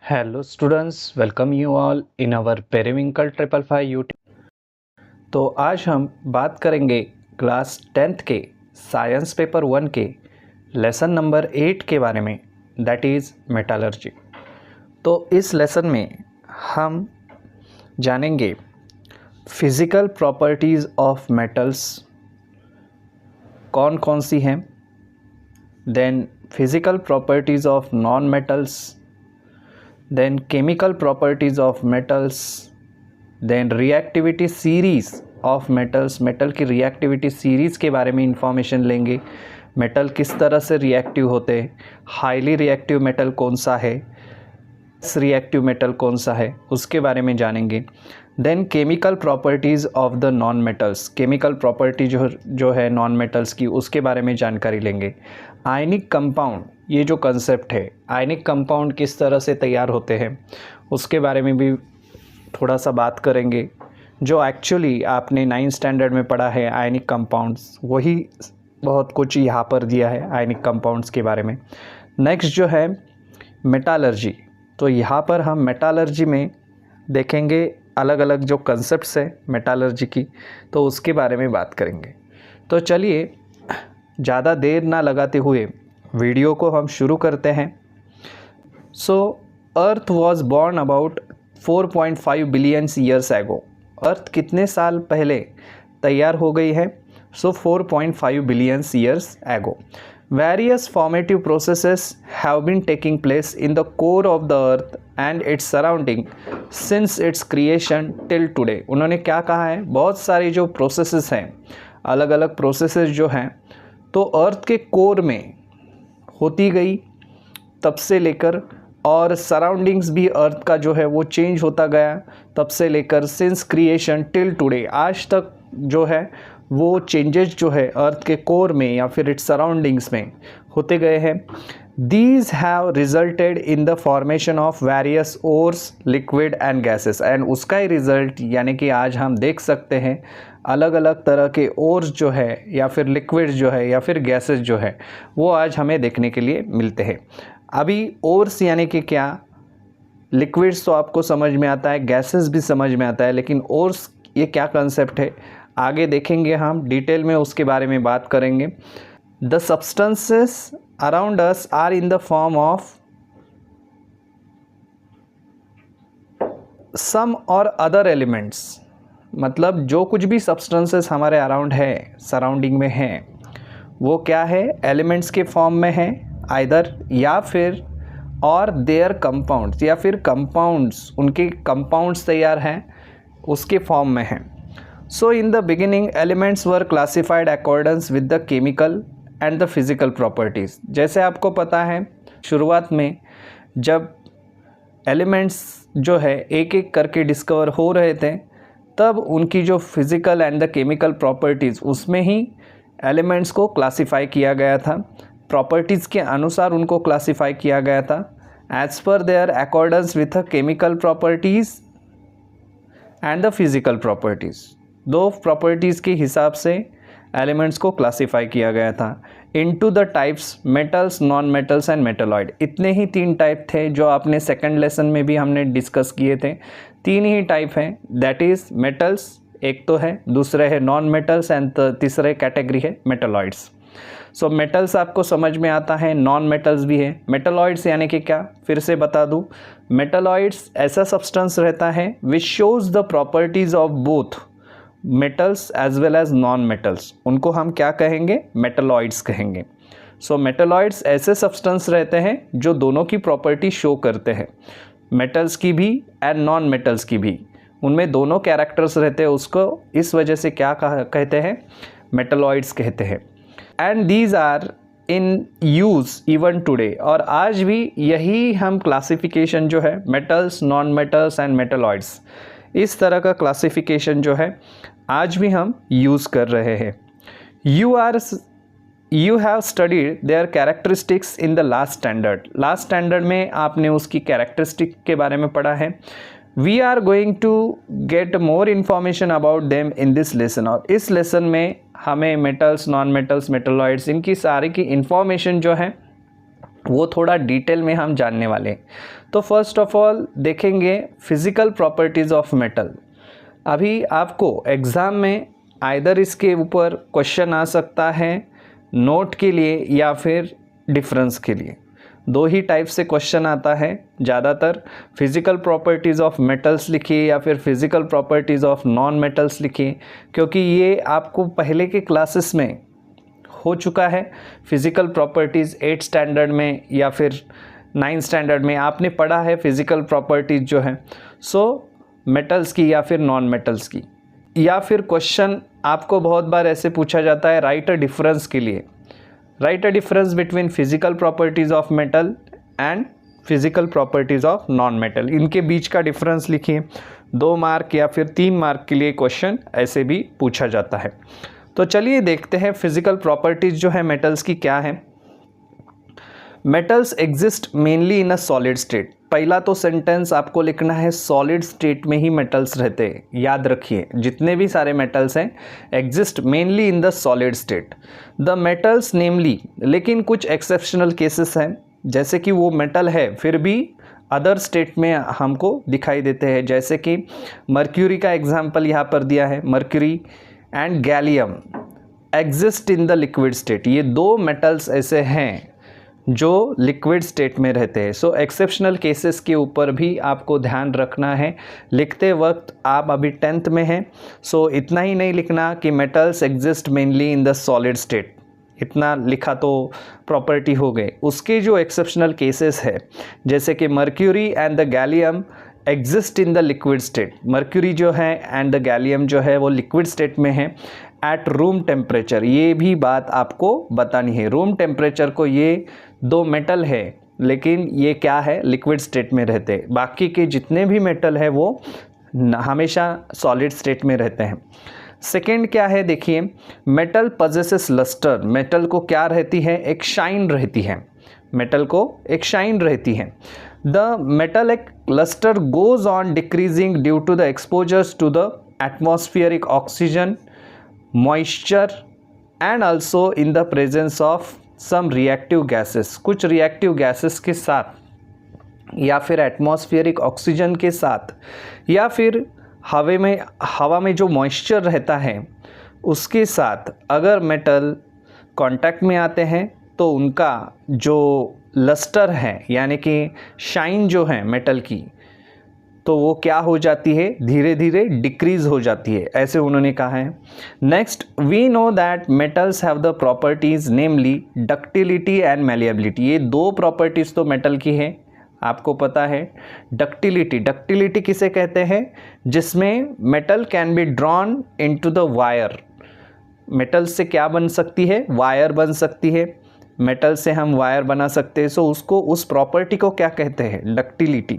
Hello students, welcome you all in our periwinkle 555 YouTube. तो आज हम बात करेंगे क्लास 10th के साइंस पेपर 1 के लेसन नंबर 8 के बारे में, दैट इज़ मेटालर्जी। तो इस लेसन में हम जानेंगे फिज़िकल प्रॉपर्टीज़ ऑफ मेटल्स कौन कौन सी हैं, then physical properties of non metals, then chemical properties of metals, then reactivity series of metals, metal की reactivity series के बारे में इंफॉर्मेशन लेंगे। मेटल किस तरह से रिएक्टिव होते हैं, हाईली रिएक्टिव मेटल कौन सा है, रिएक्टिव मेटल कौन सा है, उसके बारे में जानेंगे। Then chemical properties of the non metals, chemical property जो है नॉन मेटल्स की, उसके बारे में जानकारी लेंगे। आयनिक कंपाउंड, ये जो कंसेप्ट है, आयनिक कंपाउंड किस तरह से तैयार होते हैं उसके बारे में भी थोड़ा सा बात करेंगे। जो एक्चुअली आपने 9th स्टैंडर्ड में पढ़ा है आयनिक कंपाउंड्स, वही बहुत कुछ यहाँ पर दिया है आयनिक कंपाउंड्स के बारे में। नेक्स्ट जो है मेटालर्जी, तो यहाँ पर हम मेटालर्जी में देखेंगे अलग अलग जो कंसेप्ट्स है मेटालर्जी की, तो उसके बारे में बात करेंगे। तो चलिए ज़्यादा देर ना लगाते हुए वीडियो को हम शुरू करते हैं। So earth was born about 4.5 billion years ago. Earth कितने साल पहले तैयार हो गई है? So 4.5 billion years ago. Various formative processes have been taking place in the core of the earth and its surrounding since its creation till today। उन्होंने क्या कहा है? बहुत सारी जो प्रोसेसेस हैं, अलग अलग प्रोसेसेस जो हैं, तो अर्थ के कोर में होती गई तब से लेकर, और सराउंडिंग्स भी अर्थ का जो है वो चेंज होता गया तब से लेकर सिंस क्रिएशन टिल टुडे, आज तक जो है वो चेंजेस जो है अर्थ के कोर में या फिर इट्स सराउंडिंग्स में होते गए हैं। These have resulted in the formation of various ores, liquid and gases, and उसका ही रिजल्ट यानी कि आज हम देख सकते हैं अलग अलग तरह के ओर्स जो है या फिर लिक्विड जो है या फिर गैसेस जो है वो आज हमें देखने के लिए मिलते हैं। अभी ओर्स यानी कि क्या, लिक्विड्स तो आपको समझ में आता है, गैसेस भी समझ में आता है, लेकिन ओर्स ये क्या कंसेप्ट है आगे देखेंगे, हम डिटेल में उसके बारे में बात करेंगे। The substances around us are in the form of some or other elements, मतलब जो कुछ भी सब्सटेंसेस हमारे अराउंड है, सराउंडिंग में हैं, वो क्या है? एलिमेंट्स के फॉर्म में है आइदर, या फिर और देयर कंपाउंड्स, या फिर कंपाउंड्स, उनके कंपाउंड्स तैयार हैं उसके फॉर्म में हैं। So in the beginning elements were classified accordance with the chemical and the physical properties. जैसे आपको पता है शुरुआत में जब एलिमेंट्स जो है एक एक करके डिस्कवर हो रहे थे, तब उनकी जो physical and the chemical properties, उसमें ही एलिमेंट्स को क्लासिफाई किया गया था, प्रॉपर्टीज़ के अनुसार उनको क्लासिफाई किया गया था as per their accordance with the chemical properties and the physical properties. दो प्रॉपर्टीज़ के हिसाब से एलिमेंट्स को क्लासिफाई किया गया था into the types metals, non metals and metalloid. इतने ही 3 टाइप थे जो आपने सेकंड लेसन में भी हमने डिस्कस किए थे। 3 ही टाइप हैं, दैट इज़ मेटल्स एक तो है, दूसरे है नॉन मेटल्स एंड तीसरे कैटेगरी है मेटलॉइड्स। सो मेटल्स आपको समझ में आता है, नॉन मेटल्स भी है। मेटलॉइड्स यानी कि क्या, फिर से बता दूं, मेटलॉइड्स ऐसा सब्सटेंस रहता है which shows the properties of both metals as well as non metals, उनको हम क्या कहेंगे? मेटलॉइड्स कहेंगे। सो मेटलॉइड्स ऐसे सब्सटेंस रहते हैं जो दोनों की प्रॉपर्टी शो करते हैं, मेटल्स की भी एंड नॉन मेटल्स की भी, उनमें दोनों कैरेक्टर्स रहते हैं, उसको इस वजह से क्या कहते हैं? मेटलॉइड्स कहते हैं। And these are in use even today, और आज भी यही हम क्लासिफिकेशन जो है metals, non metals and metalloids, इस तरह का क्लासिफिकेशन जो है आज भी हम यूज़ कर रहे हैं। You have studied their characteristics in the last standard. Last standard में आपने उसकी कैरेक्टरिस्टिक के बारे में पढ़ा है। We are going to get more information about them in this lesson, और इस लेसन में हमें मेटल्स, नॉन मेटल्स, मेटलॉइड्स, इनकी सारी की इन्फॉर्मेशन जो है वो थोड़ा डिटेल में हम जानने वाले हैं। तो फर्स्ट ऑफ ऑल देखेंगे फिज़िकल प्रॉपर्टीज़ ऑफ मेटल। अभी आपको एग्ज़ाम में आइदर इसके ऊपर क्वेश्चन आ सकता है नोट के लिए या फिर डिफरेंस के लिए, दो ही टाइप से क्वेश्चन आता है। ज़्यादातर फिज़िकल प्रॉपर्टीज़ ऑफ मेटल्स लिखिए या फिर physical properties of non metals लिखिए, क्योंकि ये आपको पहले के क्लासेस में हो चुका है। फिज़िकल प्रॉपर्टीज़ 8 स्टैंडर्ड में या फिर 9 स्टैंडर्ड में आपने पढ़ा है फिज़िकल प्रॉपर्टीज़ जो है मेटल्स की या फिर नॉन मेटल्स की। या फिर क्वेश्चन आपको बहुत बार ऐसे पूछा जाता है राइट अ डिफरेंस के लिए, right a difference between physical properties of metal and physical properties of non metal, इनके बीच का डिफरेंस लिखिए। 2 मार्क या फिर 3 मार्क के लिए क्वेश्चन ऐसे भी पूछा जाता है। तो चलिए देखते हैं फिज़िकल प्रॉपर्टीज़ जो है मेटल्स की क्या है। Metals exist mainly in a solid state. पहला तो सेंटेंस आपको लिखना है सॉलिड स्टेट में ही मेटल्स रहते हैं। याद रखिए जितने भी सारे मेटल्स हैं exist mainly in the solid state. The metals namely, लेकिन कुछ एक्सेप्शनल केसेस हैं, जैसे कि वो मेटल है फिर भी अदर स्टेट में हमको दिखाई देते हैं, जैसे कि मर्क्यूरी का एग्जाम्पल यहाँ पर दिया है। Mercury and gallium exist in the liquid state. ये 2 मेटल्स ऐसे हैं जो लिक्विड स्टेट में रहते हैं। सो एक्सेप्शनल केसेस के ऊपर भी आपको ध्यान रखना है लिखते वक्त। आप अभी 10th में हैं, सो इतना ही नहीं लिखना कि metals exist mainly in the solid state, इतना लिखा तो प्रॉपर्टी हो गए। उसके जो एक्सेप्शनल केसेस है जैसे कि mercury and the gallium exist in the liquid state. Mercury जो है एंड द गैलियम जो है वो लिक्विड स्टेट में है एट रूम टेम्परेचर। ये भी बात आपको बतानी है, रूम टेम्परेचर को ये 2 मेटल है लेकिन ये क्या है लिक्विड स्टेट में रहते हैं। बाकी के जितने भी मेटल है वो हमेशा सॉलिड स्टेट में रहते हैं। सेकेंड क्या है देखिए, मेटल पजेसेस लस्टर। मेटल को क्या रहती है, एक शाइन रहती है। मेटल को एक शाइन रहती है। The metallic lustre goes on decreasing due to the exposures to the atmospheric oxygen, moisture and also in the presence of some reactive gases. कुछ रिएक्टिव गैसेस के साथ या फिर एटमॉस्फेरिक ऑक्सीजन के साथ या फिर हवा में जो मॉइस्चर रहता है उसके साथ अगर मेटल कांटेक्ट में आते हैं तो उनका जो लस्टर है यानी कि शाइन जो है मेटल की, तो वो क्या हो जाती है, धीरे धीरे डिक्रीज हो जाती है, ऐसे उन्होंने कहा है। Next, we know that metals have the properties namely ductility and malleability. ये 2 प्रॉपर्टीज तो मेटल की है, आपको पता है। डक्टिलिटी, डक्टिलिटी किसे कहते हैं, जिसमें metal can be drawn into the wire. Metal से क्या बन सकती है, वायर बन सकती है। मेटल से हम वायर बना सकते हैं, सो उसको, उस प्रॉपर्टी को क्या कहते हैं, डक्टिलिटी।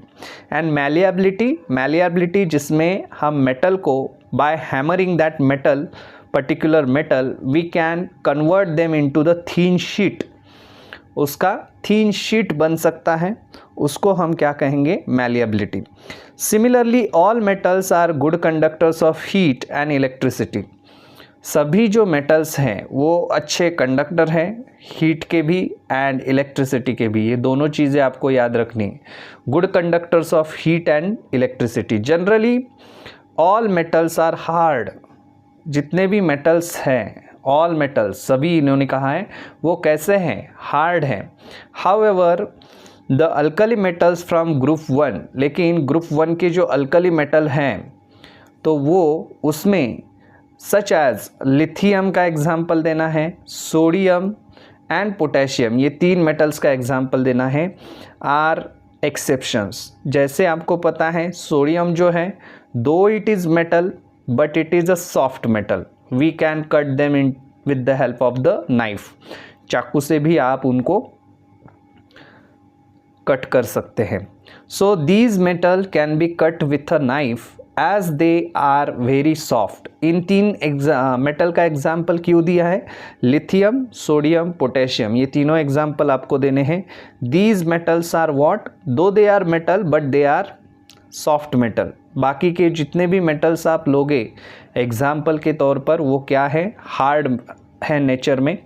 एंड मैलिएबिलिटी, मैलिएबिलिटी जिसमें हम मेटल को by hammering that metal, particular metal, we can convert them into the thin sheet. उसका थीन शीट बन सकता है, उसको हम क्या कहेंगे, malleability. Similarly all metals are good conductors of heat and electricity. सभी जो मेटल्स हैं वो अच्छे कंडक्टर हैं, हीट के भी एंड इलेक्ट्रिसिटी के भी। ये दोनों चीज़ें आपको याद रखनी है, good conductors of heat and electricity. Generally all metals are hard. जितने भी मेटल्स हैं, ऑल मेटल्स, सभी इन्होंने कहा है वो कैसे हैं, हार्ड हैं। However the alkali metals from group 1, लेकिन ग्रुप 1 के जो अल्कली मेटल हैं तो वो उसमें सच एज लिथियम का एग्जाम्पल देना है, सोडियम एंड पोटेशियम, ये 3 मेटल्स का एग्जाम्पल देना है, आर एक्सेप्शंस। जैसे आपको पता है सोडियम जो है, though it is metal but it is a soft metal, we can cut them in with the help of the knife. चाकू से भी आप उनको कट कर सकते हैं। So these metal can be cut with a knife as they are very soft. इन 3 metal का एग्जाम्पल क्यों दिया है, लिथियम, सोडियम, पोटेशियम, ये तीनों एग्जाम्पल आपको देने हैं। These metals are what, though they are metal but they are soft metal. बाकी के जितने भी मेटल्स आप लोगे एग्जाम्पल के तौर पर वो क्या है, हार्ड है नेचर में।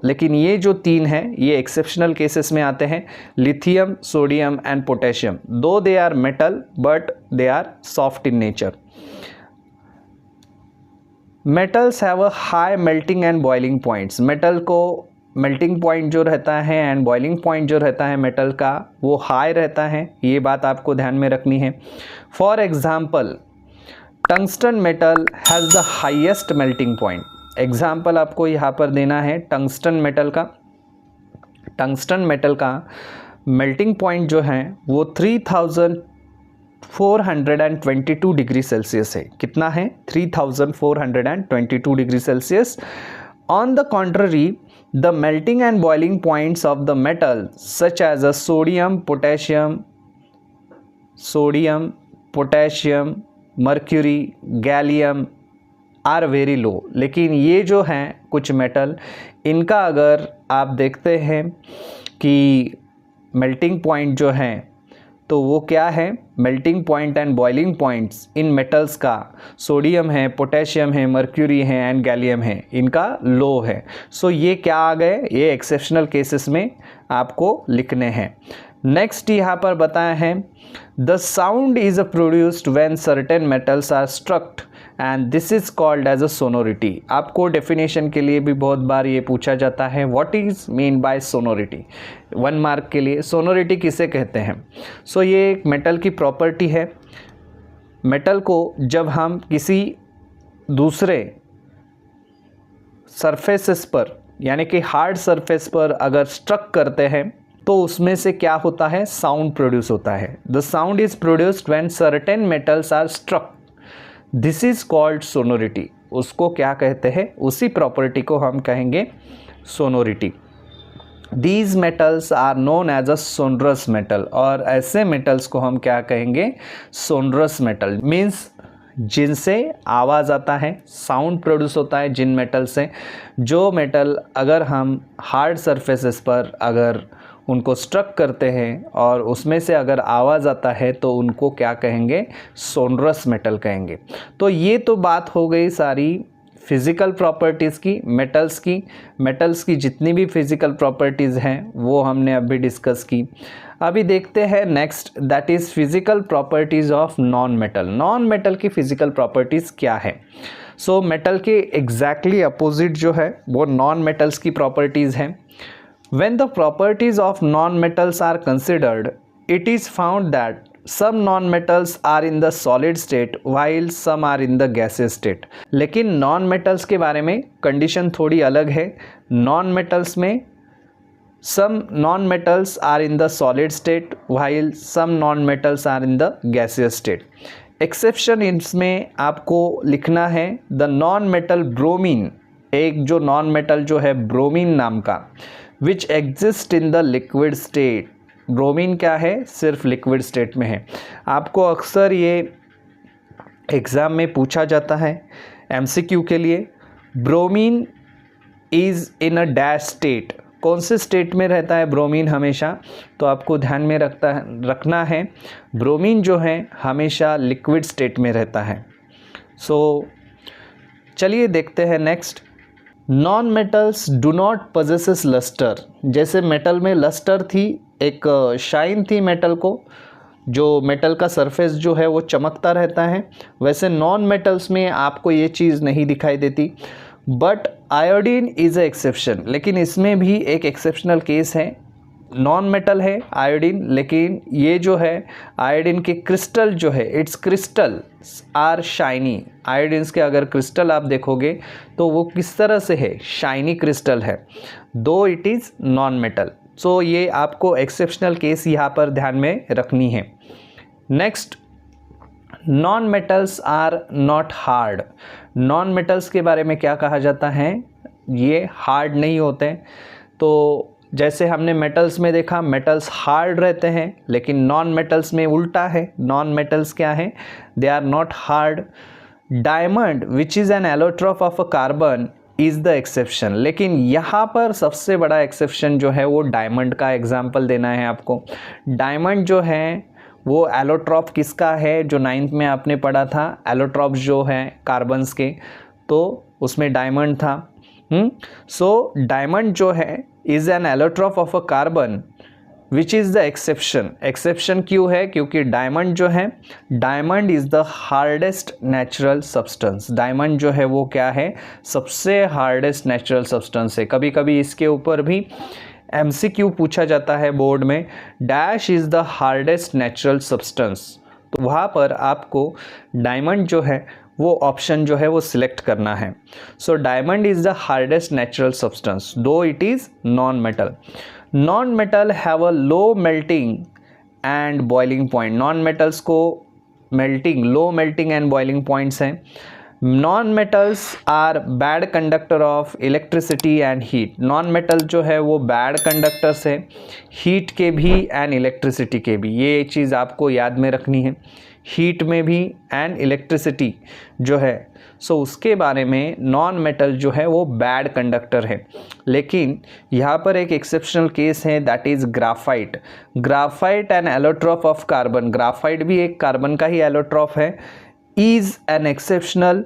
लेकिन ये जो तीन हैं ये एक्सेप्शनल केसेस में आते हैं, lithium, sodium and potassium. Though they are metal but they are soft in nature. Metals have a high melting and boiling points. Metal को मेल्टिंग पॉइंट जो रहता है एंड बॉइलिंग पॉइंट जो रहता है मेटल का वो हाई रहता है, ये बात आपको ध्यान में रखनी है। For example tungsten metal has the highest melting point. Example आपको यहाँ पर देना है टंगस्टन मेटल का। टंगस्टन मेटल का मेल्टिंग पॉइंट जो है वो 3422 डिग्री सेल्सियस है। कितना है? 3422 degree Celsius. On the contrary the melting and boiling points of the metal such as a sodium, potassium, mercury, gallium are very low. लेकिन ये जो हैं कुछ मेटल, इनका अगर आप देखते हैं कि मेल्टिंग पॉइंट जो हैं तो वो क्या है, melting point and boiling points in metals का सोडियम है, पोटेशियम है, मर्क्यूरी है एंड गैलियम है, इनका लो है। ये क्या आ गए, ये एक्सेप्शनल केसेस में आपको लिखने हैं। नेक्स्ट यहाँ पर बताया है the sound is produced when certain metals are strucked and this is called as a sonority. आपको डेफिनेशन के लिए भी बहुत बार ये पूछा जाता है, what is mean by sonority. 1 mark के लिए सोनोरिटी किसे कहते हैं? ये एक मेटल की प्रॉपर्टी है। मेटल को जब हम किसी दूसरे सरफेसेस पर यानी कि हार्ड सरफेस पर अगर स्ट्रक करते हैं तो उसमें से क्या होता है, साउंड प्रोड्यूस होता है। The sound is produced when certain metals are struck, this is called sonority. उसको क्या कहते हैं, उसी प्रॉपर्टी को हम कहेंगे sonority. These metals are known as a sonorous metal, और ऐसे मेटल्स को हम क्या कहेंगे, सोनरस मेटल। मीन्स जिनसे आवाज़ आता है, साउंड प्रोड्यूस होता है जिन मेटल से। जो मेटल अगर हम हार्ड सरफेसेस पर अगर उनको स्ट्रक करते हैं और उसमें से अगर आवाज़ आता है तो उनको क्या कहेंगे, सोनरस मेटल कहेंगे। तो ये तो बात हो गई सारी फिज़िकल प्रॉपर्टीज़ की, मेटल्स की जितनी भी फिज़िकल प्रॉपर्टीज़ हैं वो हमने अभी डिस्कस की। अभी देखते हैं next, that is physical properties of non metal. Non metal की फ़िज़िकल प्रॉपर्टीज़ क्या है? मेटल के एग्जैक्टली अपोजिट जो है वो नॉन मेटल्स की प्रॉपर्टीज़ हैं। When the properties of non-metals are considered, it is found that some non-metals are in the solid state while some are in the gaseous state. लेकिन non-metals के बारे में condition थोड़ी अलग है। non-metals में some non-metals are in the solid state while some non-metals are in the gaseous state. Exception इसमें आपको लिखना है द नॉन मेटल ब्रोमीन, एक जो नॉन मेटल जो है ब्रोमीन नाम का, which exist in the liquid state. Bromine क्या है, सिर्फ लिक्विड स्टेट में है। आपको अक्सर ये एग्ज़ाम में पूछा जाता है एमसीक्यू के लिए, bromine is in a dash state. कौन से स्टेट में रहता है ब्रोमीन हमेशा? तो आपको ध्यान में रखना है ब्रोमीन जो है हमेशा लिक्विड स्टेट में रहता है। चलिए देखते हैं next. Non metals do not possesses lustre. जैसे मेटल में लस्टर थी, एक शाइन थी मेटल को, जो मेटल का सरफेस जो है वो चमकता रहता है, वैसे नॉन मेटल्स में आपको ये चीज़ नहीं दिखाई देती। But iodine is a exception, लेकिन इसमें भी एक एक्सेप्शनल केस है। नॉन मेटल है आयोडीन, लेकिन ये जो है आयोडीन के क्रिस्टल जो है, it's crystal are shiny. Iodines के अगर क्रिस्टल आप देखोगे तो वो किस तरह से है, शाइनी क्रिस्टल है, though it is non metal. ये आपको एक्सेप्शनल केस यहाँ पर ध्यान में रखनी है। Next, non metals are not hard. Non metals के बारे में क्या कहा जाता है, ये हार्ड नहीं होते। तो जैसे हमने मेटल्स में देखा, मेटल्स हार्ड रहते हैं, लेकिन नॉन मेटल्स में उल्टा है। नॉन मेटल्स क्या है, they are not hard. Diamond which is an allotrope of a carbon is the exception, लेकिन यहाँ पर सबसे बड़ा एक्सेप्शन जो है वो डायमंड का एग्जाम्पल देना है आपको। डायमंड जो है वो एलोट्रॉप किसका है जो 9th में आपने पढ़ा था, एलोट्रॉप जो है कार्बन्स के, तो उसमें डायमंड था। सो डायमंड जो है is N allotrope of a carbon which is the exception. Exception क्यों है? क्योंकि डायमंड जो है, diamond is the hardest natural substance. Diamond जो है वो क्या है? सबसे हार्डेस्ट नेचुरल सब्सटेंस है। कभी कभी इसके ऊपर भी MCQ पूछा जाता है बोर्ड में, dash is the hardest natural substance, तो वहाँ पर आपको डायमंड जो है वो ऑप्शन जो है वो सिलेक्ट करना है। So diamond is the hardest natural substance though it is non metal. Non metal have a low melting and boiling point. Non metals को melting, low melting and boiling points हैं। Non metals are bad conductor of electricity and heat. Non metal जो है वो bad conductors है, heat के भी and electricity के भी। ये चीज़ आपको याद में रखनी है, हीट में भी एंड इलेक्ट्रिसिटी जो है, सो उसके बारे में नॉन मेटल जो है वो बैड कंडक्टर है। लेकिन यहाँ पर एक एक्सेप्शनल केस है, that is graphite. Graphite an allotrope of carbon. Graphite भी एक कार्बन का ही एलोट्रॉप है। इज़ एन एक्सेप्शनल,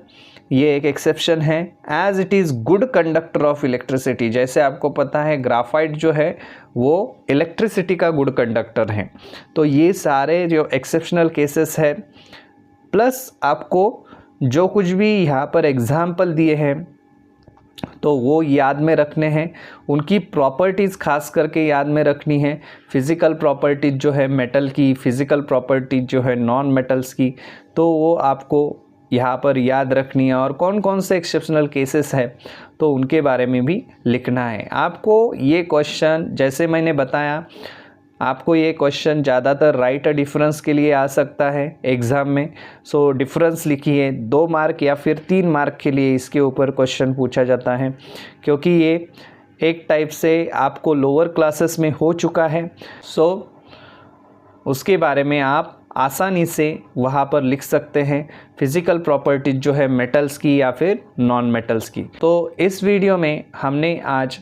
ये एक एक्सेप्शन है, as it is good conductor of electricity. जैसे आपको पता है ग्राफाइट जो है वो इलेक्ट्रिसिटी का गुड कंडक्टर है। तो ये सारे जो एक्सेप्शनल केसेस है, प्लस आपको जो कुछ भी यहाँ पर एग्जाम्पल दिए हैं तो वो याद में रखने हैं, उनकी प्रॉपर्टीज़ खास करके याद में रखनी है। फिज़िकल प्रॉपर्टीज़ जो है मेटल की, फिज़िकल प्रॉपर्टीज़ जो है नॉन मेटल्स की, तो वो आपको यहाँ पर याद रखनी है। और कौन कौन से एक्सेप्शनल केसेस है तो उनके बारे में भी लिखना है आपको। ये क्वेश्चन जैसे मैंने बताया, आपको ये क्वेश्चन ज़्यादातर राइट अ डिफरेंस के लिए आ सकता है एग्ज़ाम में। सो डिफरेंस लिखिए, 2 मार्क या फिर 3 मार्क के लिए इसके ऊपर क्वेश्चन पूछा जाता है, क्योंकि ये एक टाइप से आपको लोअर क्लासेस में हो चुका है। सो उसके बारे में आप आसानी से वहाँ पर लिख सकते हैं, फिज़िकल प्रॉपर्टीज जो है मेटल्स की या फिर नॉन मेटल्स की। तो इस वीडियो में हमने आज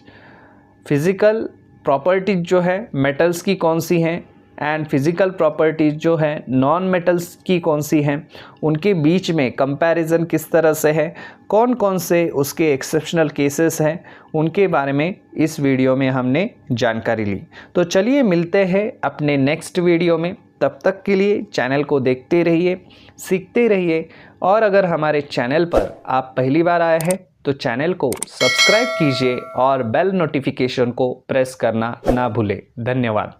फिज़िकल प्रॉपर्टीज जो है मेटल्स की कौन सी हैं एंड फिज़िकल प्रॉपर्टीज जो है नॉन मेटल्स की कौन सी हैं, उनके बीच में कंपैरिजन किस तरह से है, कौन कौन से उसके एक्सेप्शनल केसेस हैं, उनके बारे में इस वीडियो में हमने जानकारी ली। तो चलिए मिलते हैं अपने नेक्स्ट वीडियो में। तब तक के लिए चैनल को देखते रहिए, सीखते रहिए, और अगर हमारे चैनल पर आप पहली बार आए हैं तो चैनल को सब्सक्राइब कीजिए और बेल नोटिफिकेशन को प्रेस करना ना भूलें। धन्यवाद।